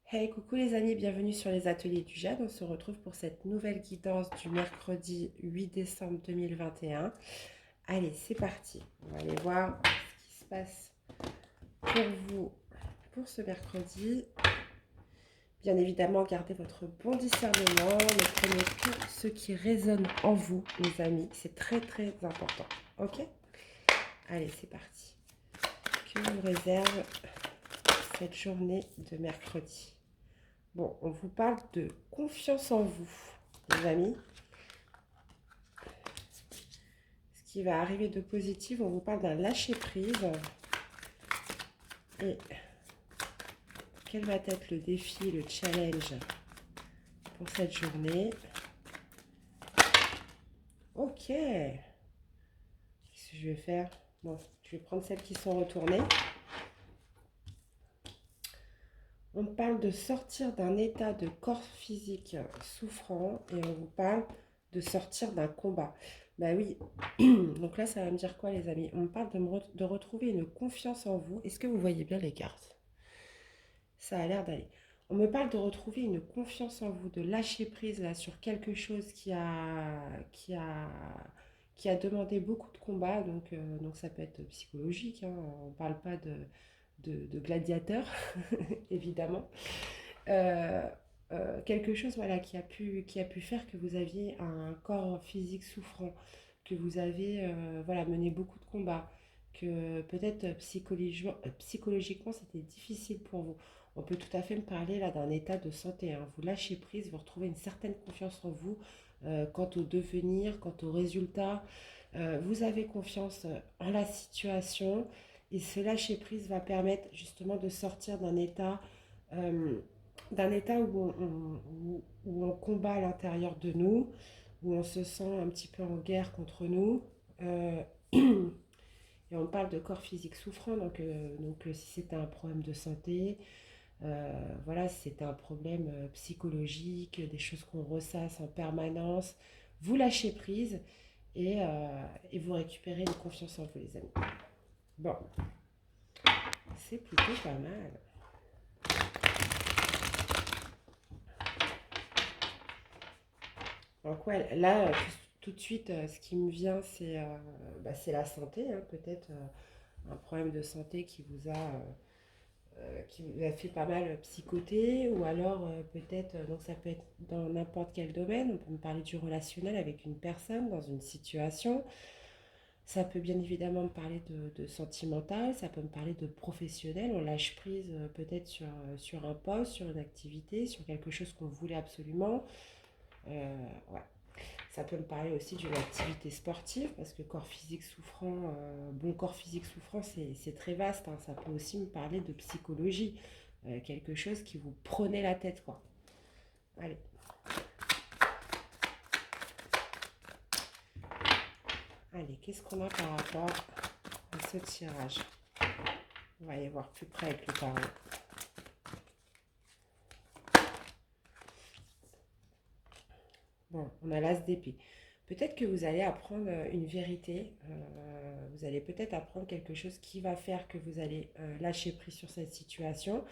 Hey, coucou les amis, bienvenue sur les ateliers du Jade. On se retrouve pour cette nouvelle guidance du mercredi 8 décembre 2021. Allez, c'est parti. On va aller voir ce qui se passe pour vous pour ce mercredi. Bien évidemment, gardez votre bon discernement. Ne prenez que ce qui résonne en vous, les amis. C'est très très important. Ok? Allez, c'est parti. Que vous réserve cette journée de mercredi? Bon, on vous parle de confiance en vous, les amis. Ce qui va arriver de positif, on vous parle d'un lâcher-prise. Et quel va être le défi, le challenge pour cette journée? Ok. Qu'est-ce que je vais faire? Bon, je vais prendre celles qui sont retournées. On parle de sortir d'un état de corps physique souffrant et on vous parle de sortir d'un combat. Bah oui, donc là ça va me dire quoi les amis? On me parle de retrouver une confiance en vous. Est-ce que vous voyez bien les cartes? Ça a l'air d'aller. On me parle de retrouver une confiance en vous, de lâcher prise là sur quelque chose qui a demandé beaucoup de combats. Donc ça peut être psychologique, hein. On ne parle pas de gladiateur, évidemment. Euh, Quelque chose voilà, qui a pu faire que vous aviez un corps physique souffrant, que vous avez voilà, mené beaucoup de combats, que peut-être psychologiquement c'était difficile pour vous. On peut tout à fait me parler là d'un état de santé, hein. Vous lâchez prise, vous retrouvez une certaine confiance en vous quant au devenir, quant aux résultats. Vous avez confiance en la situation et ce lâcher prise va permettre justement de sortir euh, d'un état où on combat à l'intérieur de nous, où on se sent un petit peu en guerre contre nous. Euh, et on parle de corps physique souffrant, donc si c'était un problème de santé, voilà, si c'était un problème psychologique, des choses qu'on ressasse en permanence, vous lâchez prise et vous récupérez une confiance en vous, les amis. Bon, c'est plutôt pas mal. Donc ouais, là, tout de suite, ce qui me vient, c'est la santé, hein, peut-être un problème de santé qui vous a fait pas mal psychoter, ou alors peut-être, donc ça peut être dans n'importe quel domaine, on peut me parler du relationnel avec une personne, dans une situation, ça peut bien évidemment me parler de sentimental, ça peut me parler de professionnel, on lâche prise peut-être sur un poste, sur une activité, sur quelque chose qu'on voulait absolument. Ouais. Ça peut me parler aussi d'une activité sportive, parce que corps physique souffrant, bon corps physique souffrant, c'est très vaste, hein. Ça peut aussi me parler de psychologie, quelque chose qui vous prenait la tête, quoi. Allez, allez, qu'est-ce qu'on a par rapport à ce tirage? On va y voir plus près avec le tarot. Bon, on a l'as d'épée. Peut-être que vous allez apprendre une vérité, vous allez peut-être apprendre quelque chose qui va faire que vous allez lâcher prise sur cette situation.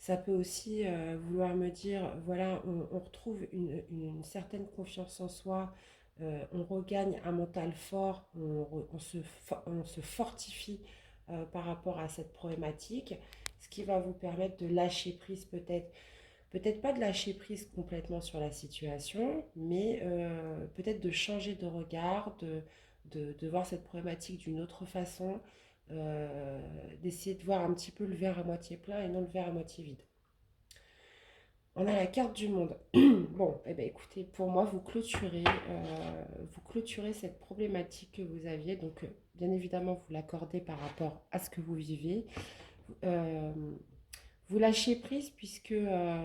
Ça peut aussi vouloir me dire, voilà, on retrouve une certaine confiance en soi, on regagne un mental fort, on se fortifie par rapport à cette problématique, ce qui va vous permettre de lâcher prise peut-être pas de lâcher prise complètement sur la situation, mais peut-être de changer de regard, de voir cette problématique d'une autre façon, d'essayer de voir un petit peu le verre à moitié plein et non le verre à moitié vide. On a la carte du monde. Bon, eh bien, écoutez, pour moi, vous clôturez cette problématique que vous aviez. Donc, bien évidemment, vous l'accordez par rapport à ce que vous vivez. Euh, Vous lâchez prise puisque là,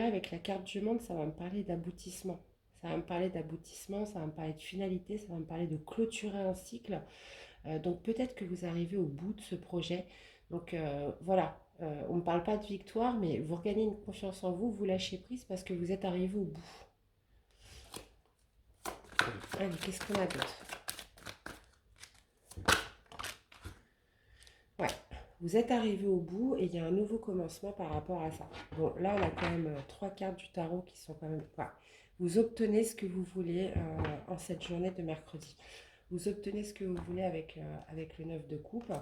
avec la carte du monde, ça va me parler d'aboutissement. Ça va me parler d'aboutissement, ça va me parler de finalité, ça va me parler de clôturer un cycle. Donc peut-être que vous arrivez au bout de ce projet. Donc voilà, on ne parle pas de victoire, mais vous regagnez une confiance en vous, vous lâchez prise parce que vous êtes arrivé au bout. Allez, qu'est-ce qu'on a d'autre? Ouais, Vous êtes arrivé au bout et il y a un nouveau commencement par rapport à ça. Bon, là, on a quand même trois cartes du tarot qui sont quand même... Voilà. Vous obtenez ce que vous voulez en cette journée de mercredi. Vous obtenez ce que vous voulez avec le 9 de coupe.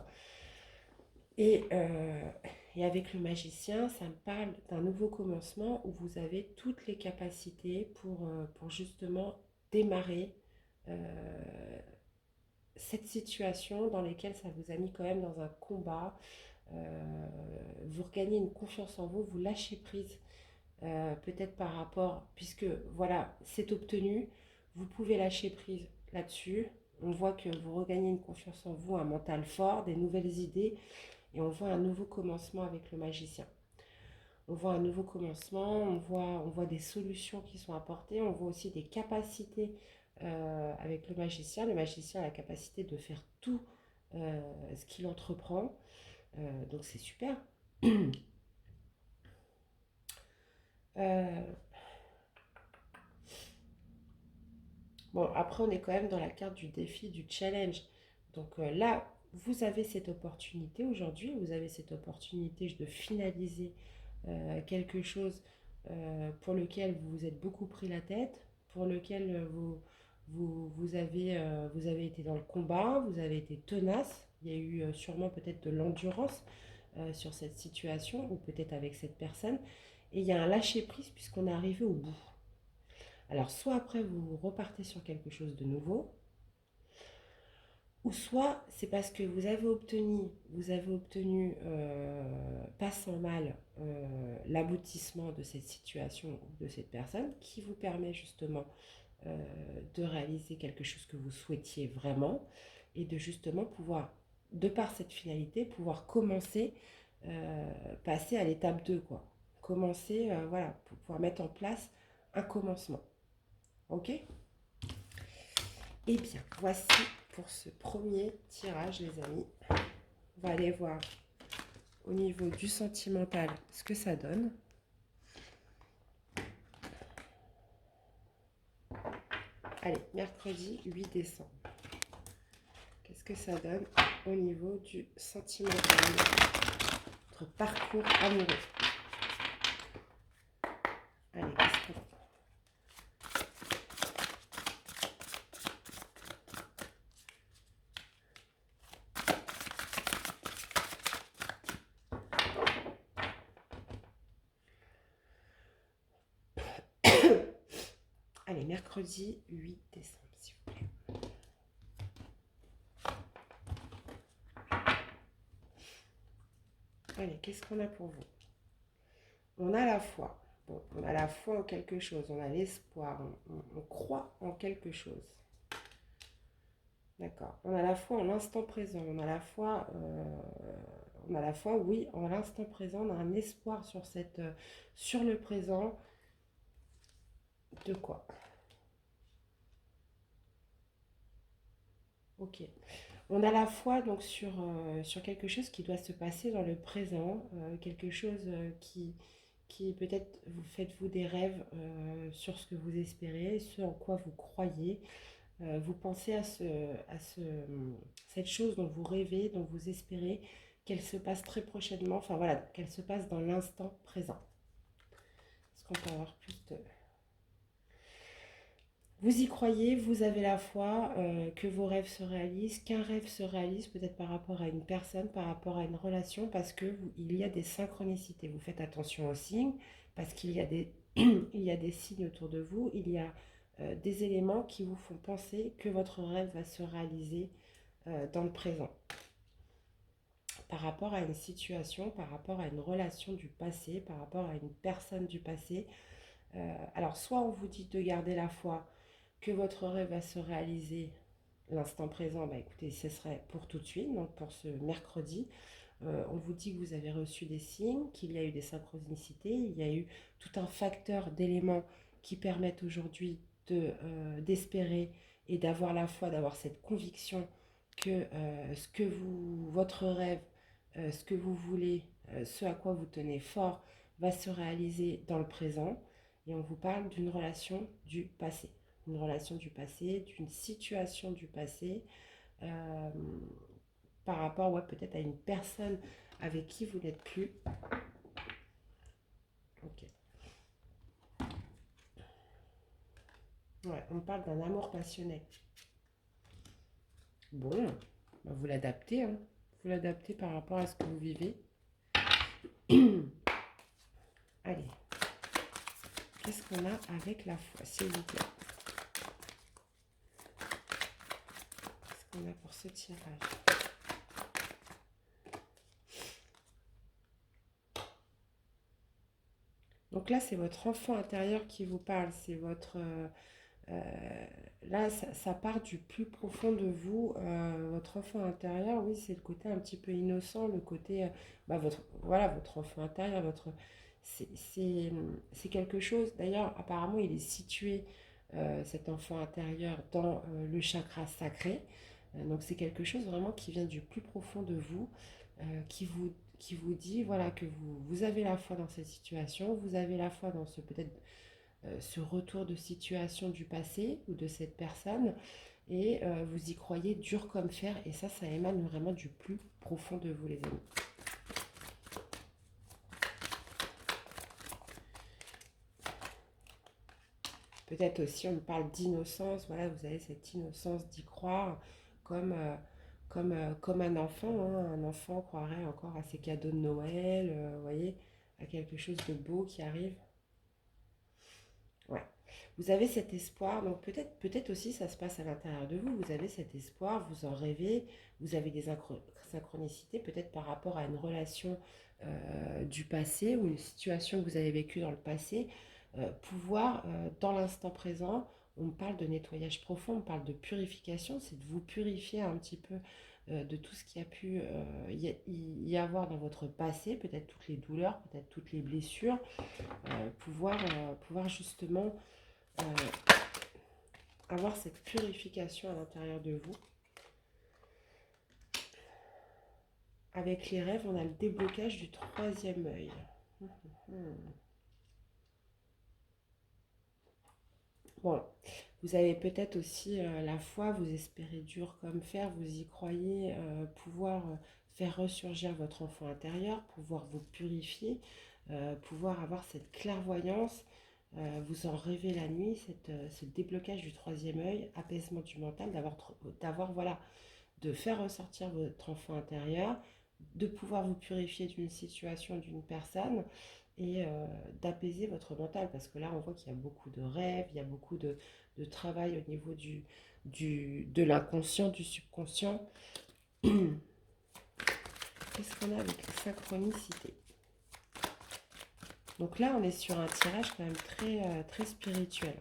Et, euh, et avec le magicien, ça me parle d'un nouveau commencement où vous avez toutes les capacités pour justement démarrer euh, cette situation dans laquelle ça vous a mis quand même dans un combat. Vous regagnez une confiance en vous, vous lâchez prise, peut-être par rapport, puisque voilà, c'est obtenu, vous pouvez lâcher prise là-dessus. On voit que vous regagnez une confiance en vous, un mental fort, des nouvelles idées, et on voit un nouveau commencement avec le magicien. On voit un nouveau commencement, on voit des solutions qui sont apportées, on voit aussi des capacités avec le magicien. Le magicien a la capacité de faire tout ce qu'il entreprend, donc c'est super. Euh, bon, après, on est quand même dans la carte du défi, du challenge. Donc là, vous avez cette opportunité aujourd'hui, vous avez cette opportunité de finaliser quelque chose pour lequel vous vous êtes beaucoup pris la tête, pour lequel vous avez été dans le combat, vous avez été tenace. Il y a eu sûrement peut-être de l'endurance sur cette situation ou peut-être avec cette personne. Et il y a un lâcher-prise puisqu'on est arrivé au bout. Alors, soit après, vous repartez sur quelque chose de nouveau, ou soit c'est parce que vous avez obtenu pas sans mal, l'aboutissement de cette situation ou de cette personne qui vous permet justement euh, de réaliser quelque chose que vous souhaitiez vraiment et de justement pouvoir, de par cette finalité, pouvoir commencer, passer à l'étape 2 quoi. Commencer, voilà, pour pouvoir mettre en place un commencement. Ok. Eh bien, voici pour ce premier tirage, les amis. On va aller voir au niveau du sentimental ce que ça donne. Allez, mercredi 8 décembre. Qu'est-ce que ça donne au niveau du sentimental, notre parcours amoureux? Allez, qu'est-ce qu'on... Allez, mercredi 8 décembre, s'il vous plaît. Allez, qu'est-ce qu'on a pour vous? On a la foi. Bon, on a la foi en quelque chose, on a l'espoir, on croit en quelque chose. D'accord. On a la foi en l'instant présent. On a la foi, oui, en l'instant présent. On a un espoir sur le présent. De quoi? Ok. On a la foi donc sur quelque chose qui doit se passer dans le présent, quelque chose qui peut-être vous faites-vous des rêves sur ce que vous espérez, ce en quoi vous croyez. Vous pensez cette chose dont vous rêvez, dont vous espérez qu'elle se passe très prochainement, enfin voilà, qu'elle se passe dans l'instant présent. Est-ce qu'on peut avoir plus de... Vous y croyez, vous avez la foi que vos rêves se réalisent, qu'un rêve se réalise peut-être par rapport à une personne, par rapport à une relation, parce qu'il y a des synchronicités. Vous faites attention aux signes, parce qu'il y a des, il y a des signes autour de vous, il y a des éléments qui vous font penser que votre rêve va se réaliser dans le présent. Par rapport à une situation, par rapport à une relation du passé, par rapport à une personne du passé. Alors, soit on vous dit de garder la foi, que votre rêve va se réaliser l'instant présent, bah écoutez, ce serait pour tout de suite, donc pour ce mercredi. On vous dit que vous avez reçu des signes, qu'il y a eu des synchronicités, il y a eu tout un facteur d'éléments qui permettent aujourd'hui d'espérer et d'avoir la foi, d'avoir cette conviction que votre rêve, ce que vous voulez, ce à quoi vous tenez fort, va se réaliser dans le présent. Et on vous parle d'une relation du passé. Une relation du passé, d'une situation du passé, euh, par rapport ouais, peut-être à une personne avec qui vous n'êtes plus. Ok. Ouais, on parle d'un amour passionné. Bon, bah vous l'adaptez, hein. Vous l'adaptez par rapport à ce que vous vivez. Allez, qu'est-ce qu'on a avec la foi, s'il vous plaît? Qu'est-ce qu'on a pour ce tirage? Donc là, c'est votre enfant intérieur qui vous parle. C'est votre... là, ça part du plus profond de vous. Votre enfant intérieur, oui, c'est le côté un petit peu innocent, le côté... bah, voilà, votre enfant intérieur, c'est quelque chose... D'ailleurs, apparemment, il est situé, cet enfant intérieur, dans le chakra sacré. Donc, c'est quelque chose vraiment qui vient du plus profond de vous, qui vous dit, voilà, que vous avez la foi dans cette situation, vous avez la foi dans ce peut-être ce retour de situation du passé ou de cette personne, et vous y croyez dur comme fer, et ça émane vraiment du plus profond de vous, les amis. Peut-être aussi on parle d'innocence, voilà, vous avez cette innocence d'y croire comme, comme un enfant, hein. Un enfant croirait encore à ses cadeaux de Noël, vous voyez, à quelque chose de beau qui arrive. Ouais. Vous avez cet espoir, donc peut-être aussi ça se passe à l'intérieur de vous, vous avez cet espoir, vous en rêvez, vous avez des synchronicités, peut-être par rapport à une relation du passé ou une situation que vous avez vécue dans le passé, pouvoir, dans l'instant présent, on parle de nettoyage profond, on parle de purification, c'est de vous purifier un petit peu de tout ce qui a pu y avoir dans votre passé, peut-être toutes les douleurs, peut-être toutes les blessures, pouvoir justement euh, avoir cette purification à l'intérieur de vous. Avec les rêves, on a le déblocage du troisième œil. Bon, vous avez peut-être aussi la foi, vous espérez dur comme fer, vous y croyez, pouvoir faire ressurgir votre enfant intérieur, pouvoir vous purifier, pouvoir avoir cette clairvoyance, vous en rêvez la nuit, ce déblocage du troisième œil, apaisement du mental, d'avoir voilà, de faire ressortir votre enfant intérieur, de pouvoir vous purifier d'une situation, d'une personne, et d'apaiser votre mental, parce que là on voit qu'il y a beaucoup de rêves, il y a beaucoup de travail au niveau de l'inconscient, du subconscient. Qu'est-ce qu'on a avec les synchronicités? Donc là on est sur un tirage quand même très spirituel.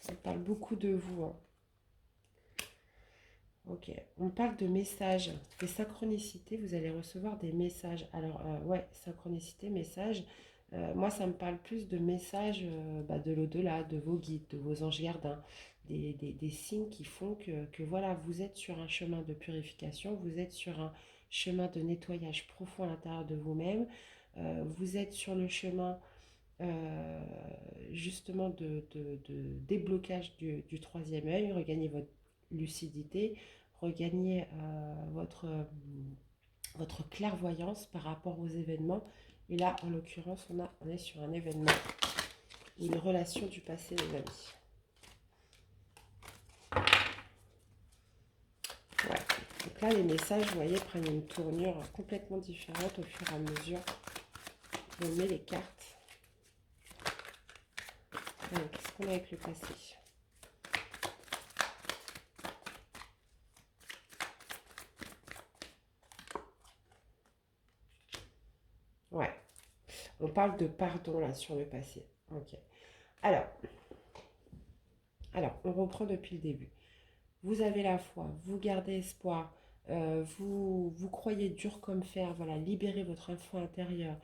On parle beaucoup de vous, hein. Ok, on parle de messages, des synchronicités, vous allez recevoir des messages. Alors, ouais, synchronicité, messages. Moi, ça me parle plus de messages bah, de l'au-delà, de vos guides, de vos anges gardiens, des signes qui font que, voilà, vous êtes sur un chemin de purification, vous êtes sur un chemin de nettoyage profond à l'intérieur de vous-même, vous êtes sur le chemin euh, justement de déblocage du troisième œil, regagner votre lucidité, regagner votre clairvoyance par rapport aux événements. Et là, en l'occurrence, on est sur un événement, une relation du passé, les amis. Ouais. Donc là, les messages, vous voyez, prennent une tournure complètement différente au fur et à mesure. On met les cartes. Qu'est-ce qu'on a avec le passé? Ouais. On parle de pardon là sur le passé. Ok. Alors, on reprend depuis le début. Vous avez la foi, vous gardez espoir, vous croyez dur comme fer, voilà, libérez votre enfant intérieur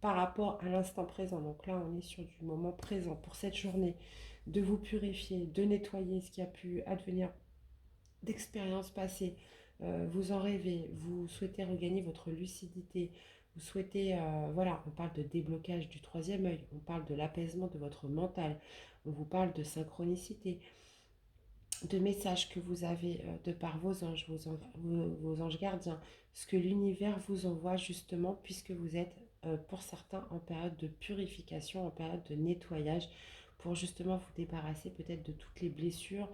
par rapport à l'instant présent. Donc là, on est sur du moment présent pour cette journée, de vous purifier, de nettoyer ce qui a pu advenir d'expériences passées. Vous en rêvez, vous souhaitez regagner votre lucidité, vous souhaitez, voilà, on parle de déblocage du troisième œil, on parle de l'apaisement de votre mental, on vous parle de synchronicité. de messages que vous avez de par vos anges, vos anges gardiens, ce que l'univers vous envoie justement, puisque vous êtes pour certains en période de purification, en période de nettoyage, pour justement vous débarrasser peut-être de toutes les blessures.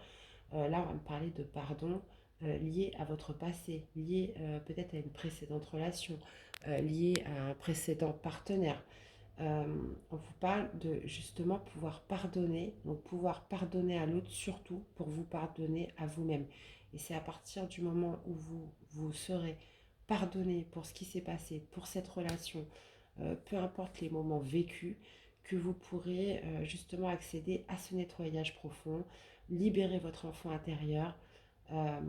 Là, on va me parler de pardon lié à votre passé, lié peut-être à une précédente relation, lié à un précédent partenaire. Euh, on vous parle de justement pouvoir pardonner, donc pouvoir pardonner à l'autre surtout pour vous pardonner à vous-même. Et c'est à partir du moment où vous serez pardonné pour ce qui s'est passé, pour cette relation, peu importe les moments vécus, que vous pourrez justement accéder à ce nettoyage profond, libérer votre enfant intérieur, euh,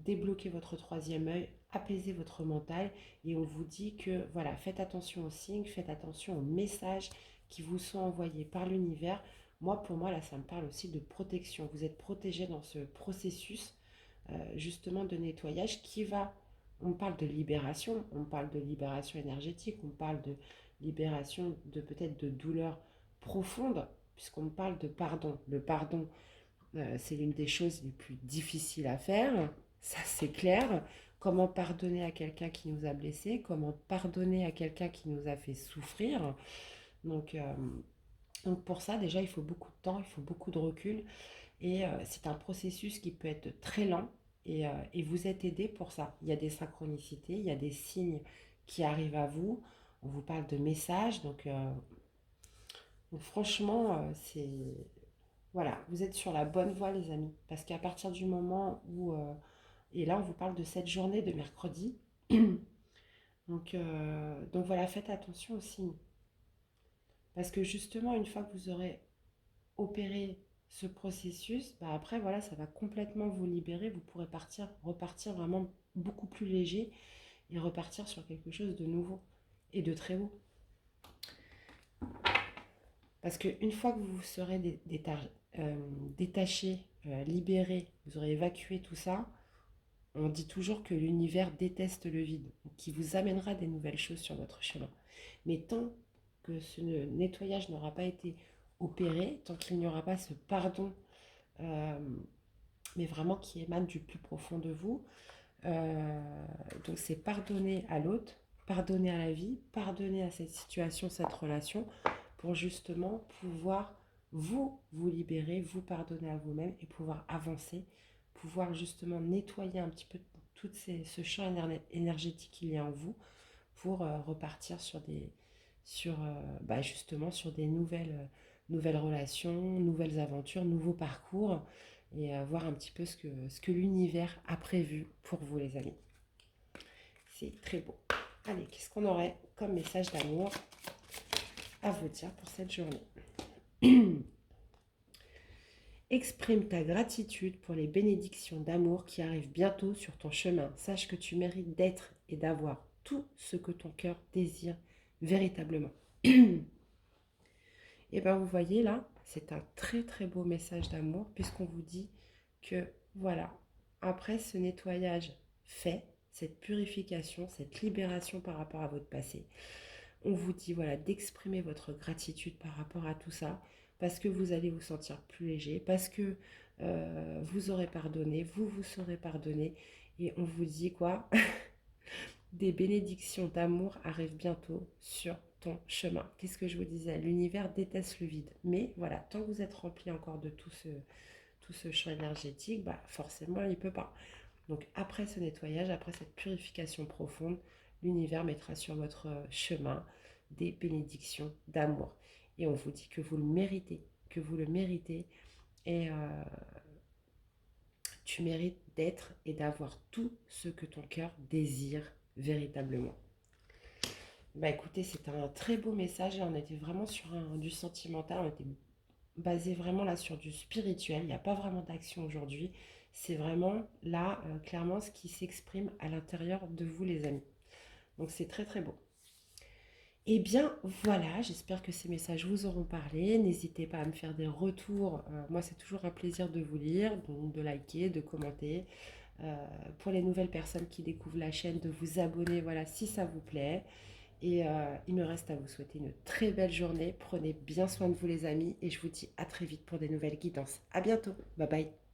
débloquer votre troisième œil, apaiser votre mental. Et on vous dit que voilà, faites attention aux signes, faites attention aux messages qui vous sont envoyés par l'univers. Moi, pour moi, là, ça me parle aussi de protection. Vous êtes protégé dans ce processus justement de nettoyage qui va, on parle de libération, on parle de libération énergétique, on parle de libération de peut-être de douleurs profondes, puisqu'on parle de pardon. Le pardon, c'est l'une des choses les plus difficiles à faire, ça c'est clair. Comment pardonner à quelqu'un qui nous a blessés, comment pardonner à quelqu'un qui nous a fait souffrir. Donc, euh, donc pour ça, déjà, il faut beaucoup de temps, il faut beaucoup de recul. Et c'est un processus qui peut être très lent et vous êtes aidé pour ça. Il y a des synchronicités, il y a des signes qui arrivent à vous. On vous parle de messages. Donc franchement, c'est voilà, vous êtes sur la bonne voie, les amis. Parce qu'à partir du moment où... et là, on vous parle de cette journée de mercredi. Donc voilà, faites attention aux signes. Parce que justement, une fois que vous aurez opéré ce processus, bah après, voilà, ça va complètement vous libérer. Vous pourrez repartir vraiment beaucoup plus léger et repartir sur quelque chose de nouveau et de très beau. Parce qu'une fois que vous vous serez détaché, libéré, vous aurez évacué tout ça, on dit toujours que l'univers déteste le vide, qui vous amènera des nouvelles choses sur votre chemin. Mais tant que ce nettoyage n'aura pas été opéré, tant qu'il n'y aura pas ce pardon, euh, mais vraiment qui émane du plus profond de vous, donc c'est pardonner à l'autre, pardonner à la vie, pardonner à cette situation, cette relation, pour justement pouvoir vous libérer, vous pardonner à vous-même et pouvoir avancer, pouvoir justement nettoyer un petit peu ce champ énergétique qu'il y a en vous pour repartir justement sur des nouvelles relations, nouvelles aventures, nouveaux parcours et voir un petit peu ce que l'univers a prévu pour vous, les amis. C'est très beau. Allez, qu'est-ce qu'on aurait comme message d'amour à vous dire pour cette journée? Exprime ta gratitude pour les bénédictions d'amour qui arrivent bientôt sur ton chemin. Sache que tu mérites d'être et d'avoir tout ce que ton cœur désire véritablement. Et bien vous voyez là, c'est un très très beau message d'amour puisqu'on vous dit que voilà, après ce nettoyage fait, cette purification, cette libération par rapport à votre passé, on vous dit voilà d'exprimer votre gratitude par rapport à tout ça parce que vous allez vous sentir plus léger, parce que vous aurez pardonné, vous vous serez pardonné et on vous dit quoi? Des bénédictions d'amour arrivent bientôt sur ton chemin. Qu'est-ce que je vous disais? L'univers déteste le vide. Mais voilà, tant que vous êtes rempli encore de tout ce champ énergétique, bah forcément, il ne peut pas. Donc après ce nettoyage, après cette purification profonde, l'univers mettra sur votre chemin des bénédictions d'amour. Et on vous dit que vous le méritez, que vous le méritez. Et tu mérites d'être et d'avoir tout ce que ton cœur désire véritablement. Bah écoutez, c'est un très beau message. On était vraiment sur du sentimental, on était basé vraiment là sur du spirituel. Il n'y a pas vraiment d'action aujourd'hui. C'est vraiment là, clairement, ce qui s'exprime à l'intérieur de vous, les amis. Donc c'est très très beau. Eh bien voilà, j'espère que ces messages vous auront parlé. N'hésitez pas à me faire des retours. Moi, c'est toujours un plaisir de vous lire, donc de liker, de commenter. Pour les nouvelles personnes qui découvrent la chaîne, de vous abonner, voilà, si ça vous plaît. Et il me reste à vous souhaiter une très belle journée. Prenez bien soin de vous, les amis, et je vous dis à très vite pour des nouvelles guidances. À bientôt. Bye bye.